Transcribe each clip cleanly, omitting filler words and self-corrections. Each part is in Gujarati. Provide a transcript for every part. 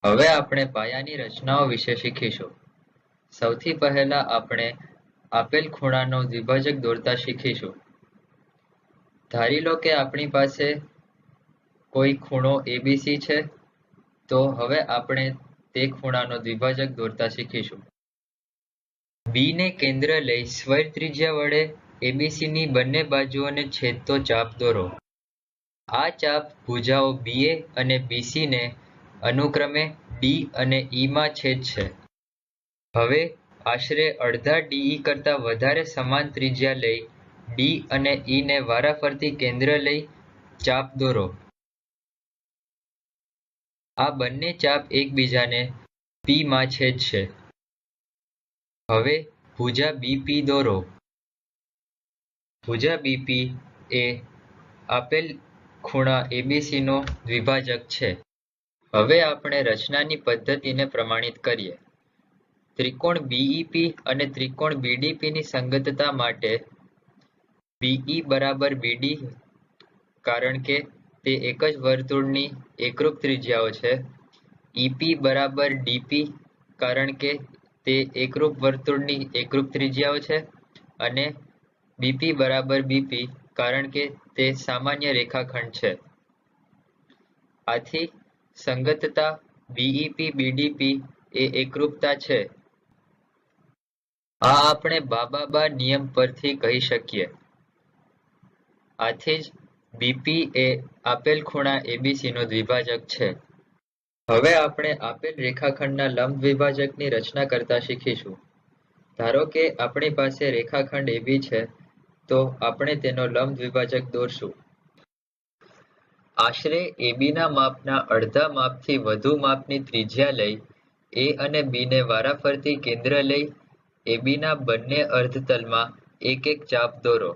હવે આપણે પાયાની રચનાઓ વિશે શીખીશું. સૌથી પહેલા આપણે આપેલ ખૂણાનો દ્વિભાજક દોરતા શીખીશું. ધારી લો કે આપણી પાસે કોઈ ખૂણો ABC છે, તો હવે આપણે તે ખૂણાનો દ્વિભાજક દોરતા શીખીશું. B ને કેન્દ્ર લઈ સ્વૈર ત્રિજ્યા વડે ABC ની બંને બાજુઓને છેદતો ચાપ દોરો. આ ચાપ ભુજાઓ BA અને BC ને અનુક્રમે D અને E માં છેદશે. હવે આશરે અડધા DE કરતા વધારે સમાન ત્રિજ્યા લઈ D અને E ને વારાફરતી કેન્દ્ર લઈ ચાપ દોરો. આ બંને ચાપ એકબીજાને P માં છેદશે. હવે ભુજા BP દોરો. ભુજા BP એ આપેલ ખૂણા ABC નો દ્વિભાજક છે. હવે આપણે રચનાની પદ્ધતિને પ્રમાણિત કરીએ. ત્રિકોણ BEP અને ત્રિકોણ BDP ની સંગતતા માટે BE બરાબર BD કારણ કે તે એક જ વર્તુળની એકરૂપ ત્રિજ્યાઓ છે. EP બરાબર DP કારણ કે તે એકરૂપ વર્તુળની એકરૂપ ત્રિજ્યાઓ છે. અને BP બરાબર BP કારણ કે તે સામાન્ય રેખાખંડ છે. આથી સંગતતા BEP BDP એ એકરૂપતા છે. આ આપણે બાબા નિયમ પરથી કહી શકીએ. આથી જ BP એ આપેલ ખૂણા ABC નો દ્વિભાજક છે. હવે આપણે આપેલ રેખાખંડના લંબ દ્વિભાજકની રચના કરતા શીખીશું. ધારો કે આપણી પાસે રેખાખંડ AB છે, તો આપણે તેનો લંબ દ્વિભાજક દોરશું. આશરે AB ના માપના અડધા માપથી વધુ માપની ત્રિજ્યા લઈ A અને B ને વારાફરતી કેન્દ્ર લઈ AB ના બંને અર્ધતલમાં એક એક ચાપ દોરો.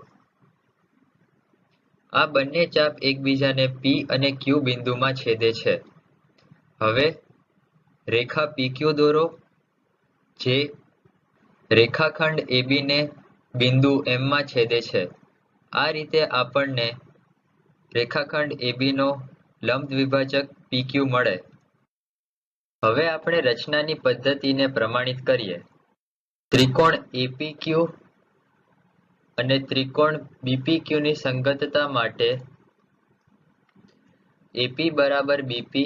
આ બંને ચાપ એકબીજાને P અને Q બિંદુમાં છેદે છે. હવે રેખા PQ દોરો, જે રેખાખંડ AB ને બિંદુ M માં છેદે છે. આ રીતે આપણને રેખાખંડ AB નો લંબ દ્વિભાજક PQ મળે. હવે આપણે રચનાની પદ્ધતિને પ્રમાણિત કરીએ. ત્રિકોણ APQ અને ત્રિકોણ BPQ ની સંગતતા માટે AP બરાબર BP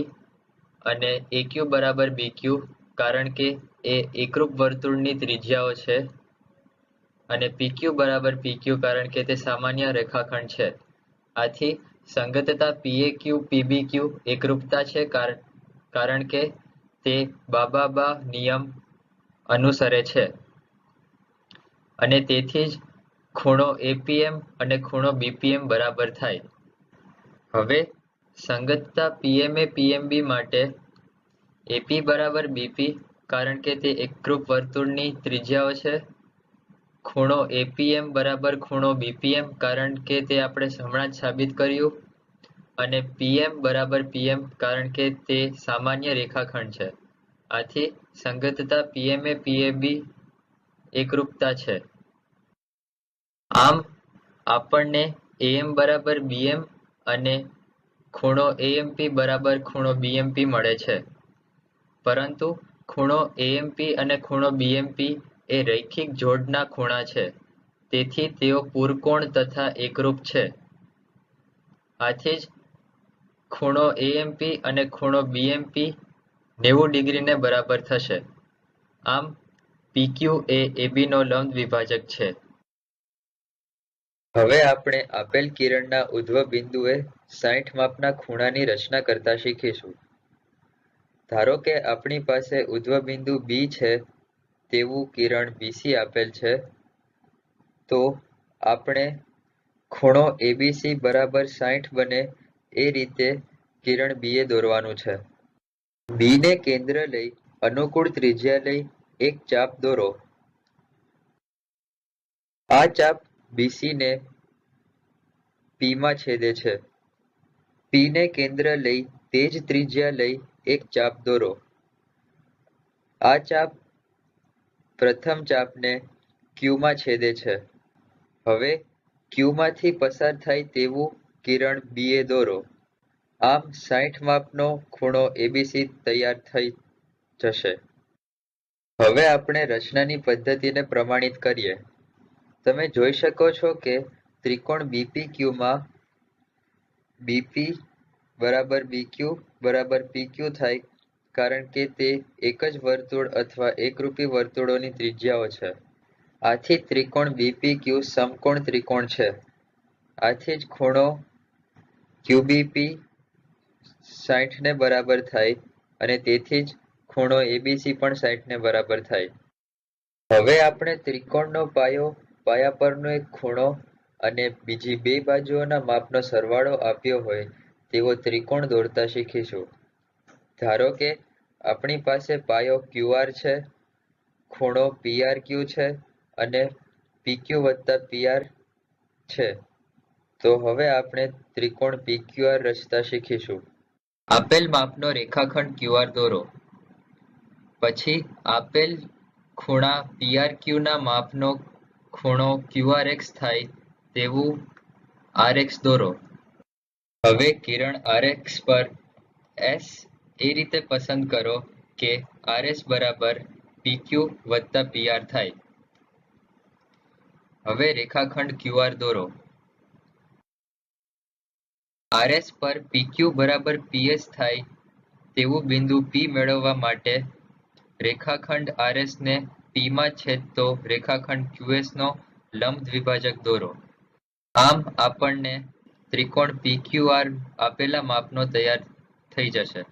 અને AQ બરાબર BQ કારણ કે એ એકરૂપ વર્તુળની ત્રિજ્યાઓ છે. અને PQ બરાબર PQ કારણ કે તે સામાન્ય રેખાખંડ છે. આથી સંગતતા PAQ PBQ એકરૂપતા છે કારણ કે તે બાબા નિયમ અનુસરે છે. અને તેથી જ ખૂણો APM અને ખૂણો BPM બરાબર થાય. હવે સંગતતા PMA PMB માટે AP બરાબર BP કારણ કે તે એકરૂપ વર્તુળની ત્રિજ્યાઓ છે. ખૂણો APM બરાબર ખૂણો BPM કારણ કે તે આપણે હમણાં જ સાબિત કર્યું. અને PM બરાબર PM કારણ કે તે સામાન્ય રેખાખંડ છે. આથી સંગતતા PMA PAB એકરૂપતા છે. આમ આપણને AM બરાબર BM અને ખૂણો AMP બરાબર ખૂણો BMP મળે છે. પરંતુ ખૂણો AMP અને ખૂણો BMP એ રૈખિક જોડના ખૂણા છે. તેથી તેઓ પુરકોણ તથા એકરૂપ છે. આથી જ ખૂણો AMP અને ખૂણો BMP 90 ડિગ્રીને બરાબર થશે. આમ PQ એ AB નો લંબ દ્વિભાજક છે. હવે આપણે આપેલ કિરણના ઉદ્ભવ બિંદુએ 60 માપના ખૂણાની રચના કરતા શીખીશું. ધારો કે આપણી પાસે ઉદ્ભવ બિંદુ B છે તેવું કિરણ BC આપેલ છે, તો આપણે ખૂણો ABC બરાબર 60 બને એ રીતે કિરણ BA દોરવાનું છે. B ને કેન્દ્ર લઈ અનુકૂળ ત્રિજ્યા લઈ એક ચાપ દોરો. આ ચાપ BC ને P માં છેદે છે. P ને કેન્દ્ર લઈ તે જ ત્રિજ્યા લઈ એક ચાપ દોરો. આ ચાપ પ્રથમ ચાપને Q માં છેદે છે. હવે Q માંથી પસાર થાય તેવું કિરણ BA દોરો. આમ 60 માપનો ખૂણો એબીસી તૈયાર થઈ જશે. હવે આપણે રચનાની પદ્ધતિને પ્રમાણિત કરીએ. તમે જોઈ શકો છો કે ત્રિકોણ બીપીક્યુમાં બીપી બરાબર બીક્યુ બરાબર પીક્યુ થાય, કારણ કે તે એક જ વર્તુળ અથવા એકરૂપી વર્તુળોની ત્રિજ્યાઓ છે. આથી ત્રિકોણ બીપીક્યુ સમકોણ ત્રિકોણ છે. આથી જ ખૂણો ક્યુબીપી 60 ને બરાબર થાય અને તેથી જ ખૂણો એબીસી પણ 60 ને બરાબર થાય. હવે આપણે ત્રિકોણનો પાયો, પાયા પરનો એક ખૂણો અને બીજી બે બાજુઓના માપનો સરવાળો આપ્યો હોય તેવો ત્રિકોણ દોરતા શીખીશું. ધારો કે આપણી પાસે પાયો QR છે, ખૂણો PRQ છે અને PQ વત્તા PR છે. તો હવે આપણે ત્રિકોણ PQR રચતા શીખીશું. આપેલ માપનો રેખાખંડ QR દોરો. પછી આપેલ ખૂણા PRQ ના માપનો ખૂણો QRX થાય તેવું RX દોરો. હવે કિરણ RX પર S એ રીતે પસંદ કરો કે RS બરાબર PQ વત્તા PR થાય. હવે રેખાખંડ QR દોરો. RS પર PQ બરાબર PS થાય તેવું બિંદુ P મેળવવા માટે રેખાખંડ RS ને P માં છેદતો રેખાખંડ QS નો લંબ દ્વિભાજક દોરો. આમ આપણને ત્રિકોણ PQR આપેલા માપનો તૈયાર થઈ જશે.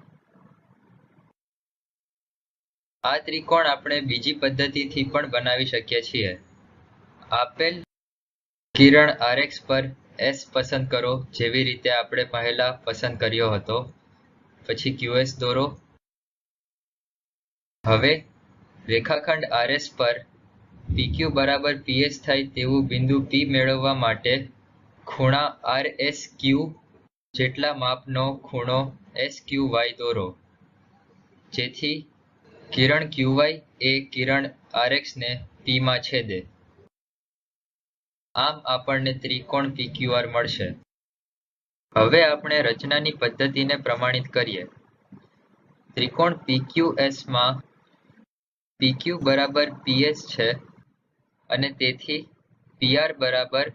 આ ત્રિકોણ આપણે બીજી પદ્ધતિથી પણ બનાવી શકીએ છીએ. આપેલ કિરણ RX પર S પસંદ કરો, જેવી રીતે આપણે પહેલા પસંદ કર્યો હતો. પછી QS દોરો. હવે રેખાખંડ RS પર PQ બરાબર PS થાય તેવું બિંદુ P મેળવવા માટે ખૂણા RSQ જેટલા માપનો ખૂણો SQY દોરો, જેથી કિરણ QY એ કિરણ RX ને P માં છેદે. આમ આપણને ત્રિકોણ PQR મળશે. હવે આપણે રચનાની પદ્ધતિને પ્રમાણિત કરીએ. ત્રિકોણ PQS માં PQ બરાબર PS છે અને તેથી PR બરાબર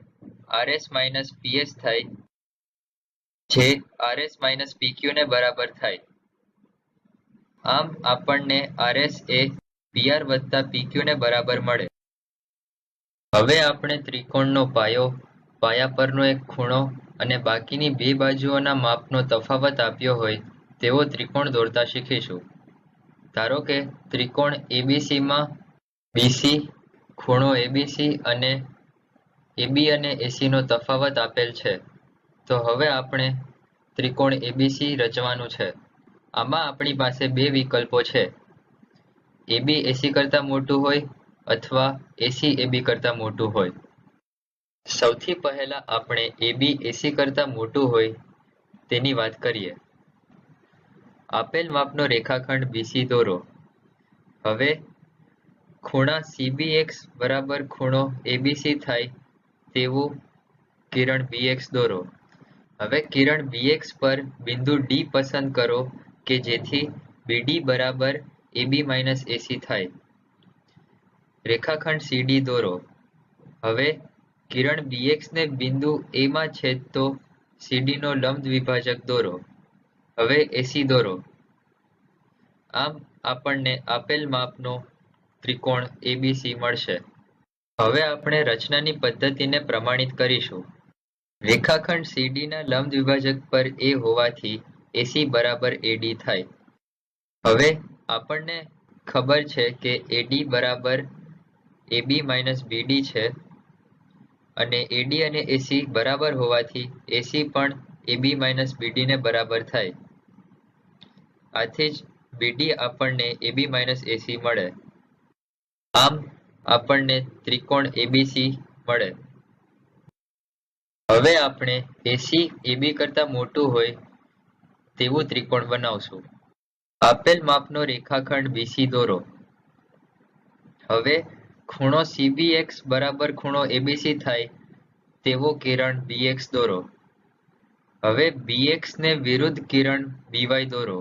RS માઇનસ PS થાય, જે RS માઇનસ PQ ને બરાબર થાય. આમ આપણને RS એ PR વત્તા PQ ને બરાબર મળે. હવે આપણે ત્રિકોણનો પાયો, પાયા પરનો એક ખૂણો અને બાકીની બે બાજુઓના માપનો તફાવત આપ્યો હોય તેવો ત્રિકોણ દોરતા શીખીશું. ધારો કે ત્રિકોણ ABC માં BC, ખૂણો ABC અને AB અને AC નો તફાવત આપેલ છે. તો હવે આપણે ત્રિકોણ ABC રચવાનું છે. આમાં આપણી પાસે બે વિકલ્પો છે. AB AC કરતા મોટું હોય અથવા AC AB કરતા મોટું હોય. સૌથી પહેલા આપણે AB AC કરતા મોટું હોય તેની વાત કરીએ. આપેલ માપનો રેખાખંડ BC દોરો. હવે ખૂણા CBX બરાબર ખૂણો ABC થાય તેવું કિરણ BX દોરો. હવે કિરણ BX પર બિંદુ D પસંદ કરો કે જેથી BD બરાબર AB માઇનસ AC થાય. રેખાખંડ CD દોરો. હવે કિરણ BX ને બિંદુ A માં છેદતો CD નો લંબ દ્વિભાજક દોરો. હવે AC દોરો. આમ આપણને આપેલ માપનો ત્રિકોણ ABC મળશે. હવે આપણે રચનાની પદ્ધતિને પ્રમાણિત કરીશું. રેખાખંડ CD ના લંબ દ્વિભાજક પર A હોવાથી AC બરાબર AD થાય. હવે આપણને ખબર છે કે AD બરાબર AB માઇનસ BD છે અને AD અને AC બરાબર હોવાથી AC પણ AB માઇનસ BD ને બરાબર થાય. આથી જ BD આપણને AB માઇનસ AC મળે. આમ આપણને ત્રિકોણ ABC મળે. હવે આપણે AC AB કરતા મોટું હોય તેવું ત્રિકોણ બનાવશું. આપેલ માપનો રેખાખંડ BC દોરો. હવે ખૂણો CBX બરાબર ખૂણો ABC થાય તેવો કિરણ BX દોરો. હવે bx ને વિરુદ્ધ કિરણ by દોરો.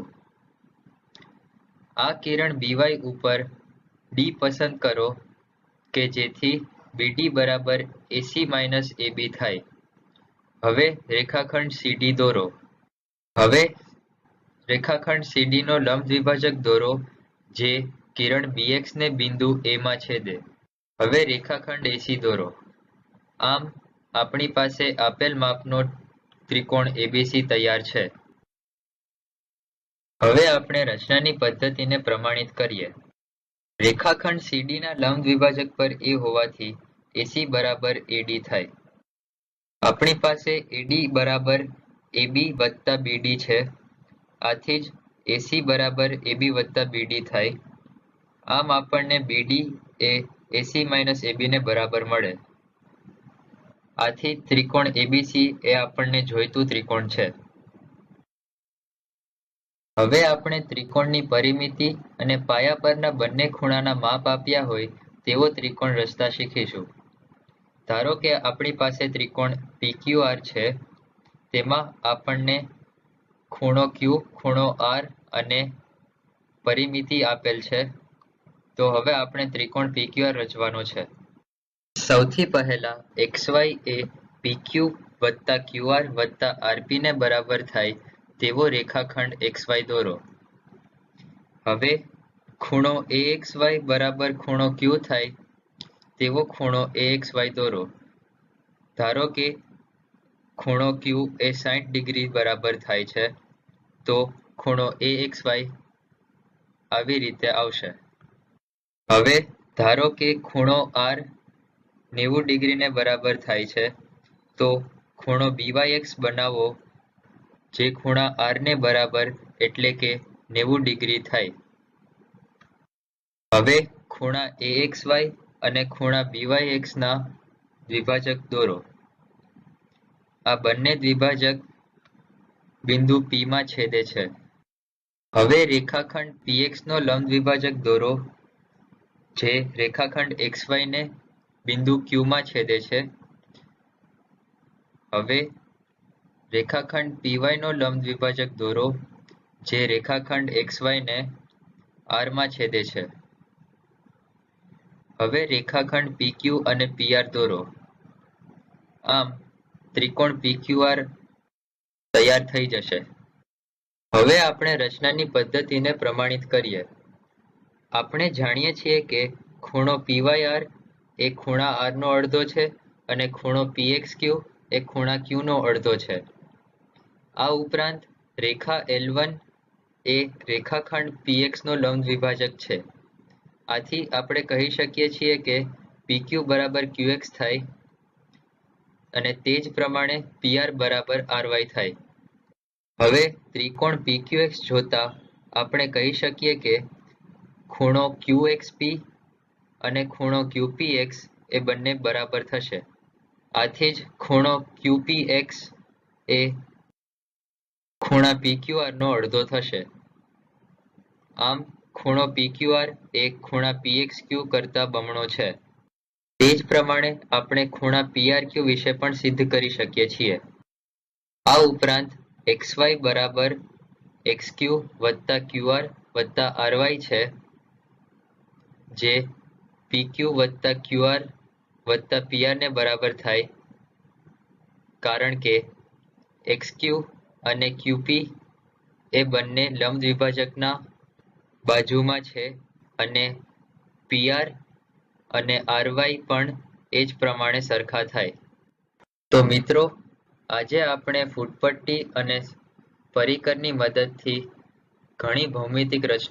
આ કિરણ by ઉપર d પસંદ કરો કે જેથી BD બરાબર AC માઇનસ AB થાય. હવે રેખાખંડ CD દોરો. હવે રેખાખંડ CD નો લંબ દ્વિભાજક દોરો જે કિરણ bx ને બિંદુ A માં છેદે. હવે રેખાખંડ AC દોરો. આમ આપણી પાસે આપેલ માપનો ત્રિકોણ ABC તૈયાર છે. હવે આપણે રચનાની પદ્ધતિને પ્રમાણિત કરીએ. રેખાખંડ CD ના લંબ દ્વિભાજક પર A હોવાથી AC બરાબર AD થાય. આપણી પાસે AD બરાબર AB વત્તા BD છે. આથી જ AC બરાબર AB વત્તા BD થાય. આમ આપણને BD એ AC માઇનસ AB ને બરાબર મળે. આથી ત્રિકોણ ABC એ આપણને જોઈતું ત્રિકોણ છે. હવે આપણે ત્રિકોણની પરિમિતિ અને પાયા પરના બંને ખૂણાના માપ આપ્યા હોય તેવો ત્રિકોણ રચતા શીખીશું. ધારો કે આપણી પાસે ત્રિકોણ PQR છે. તેમાં આપણને ખૂણો Q, ખૂણો R અને પરિમિતિ આપેલ છે. તો હવે આપણે ત્રિકોણ PQR રચવાનો છે. સૌથી પહેલા XY એ PQ વત્તા QR વત્તા RP ને બરાબર થાય તેવો રેખાખંડ XY દોરો. હવે ખૂણો AXY બરાબર ખૂણો Q થાય તેવો ખૂણો AXY દોરો. ધારો કે ખૂણો Q એ 60 ડિગ્રી બરાબર થાય છે તો ખૂણો AXY આવી રીતે આવશે. હવે ધારો કે ખૂણો R 90 ડિગ્રીને બરાબર થાય છે તો ખૂણો BYX બનાવો જે ખૂણા R ને બરાબર એટલે કે 90 ડિગ્રી થાય. હવે ખૂણા AXY અને ખૂણા BYX ના દ્વિભાજક દોરો. આ બંને દ્વિભાજક બિંદુ P માં છેદે છે. હવે રેખાખંડ PX નો લંબ દ્વિભાજક દોરો જે રેખાખંડ XY ને બિંદુ Q માં છેદે છે. હવે રેખાખંડ PY નો લંબ દ્વિભાજક દોરો જે રેખાખંડ XY ને R માં છેદે છે. હવે રેખાખંડ PQ અને PR દોરો. આમ ત્રિકોણ PQR તૈયાર થઈ જશે. હવે આપણે રચનાની પદ્ધતિને પ્રમાણિત કરીએ. આપણે જાણીએ છીએ કે ખૂણો PYR એ ખૂણા R નો અડધો છે અને ખૂણો PXQ એ ખૂણા Q નો અડધો છે. આ ઉપરાંત રેખા L1 એ રેખાખંડ PX નો લંબ દ્વિભાજક છે. આથી આપણે કહી શકીએ છીએ કે PQ બરાબર QX થાય અને તે જ પ્રમાણે PR બરાબર RY થાય. હવે ત્રિકોણ PQX જોતા આપણે કહી શકીએ કે ખૂણો QXP અને ખૂણો QPX એ બંને બરાબર થશે. આથી જ ખૂણો QPX એ ખૂણા PQR નો અડધો થશે. આમ ખૂણો PQR એ ખૂણા PXQ કરતા બમણો છે. તે જ પ્રમાણે આપણે ખૂણા PRQ વિશે પણ સિદ્ધ કરી શકીએ છીએ. આ ઉપરાંત XY બરાબર XQ વત્તા QR વત્તા RY છે જે PQ વત્તા QR વત્તા PR ને બરાબર થાય કારણ કે XQ અને QP એ બંને લંબ દ્વિભાજકના બાજુમાં છે અને PR અને RY પણ એ જ પ્રમાણે સરખા થાય. તો મિત્રો આજે આપણે ફૂટપટ્ટી અને પરિકરની મદદથી ઘણી ભૌમિતિક રચના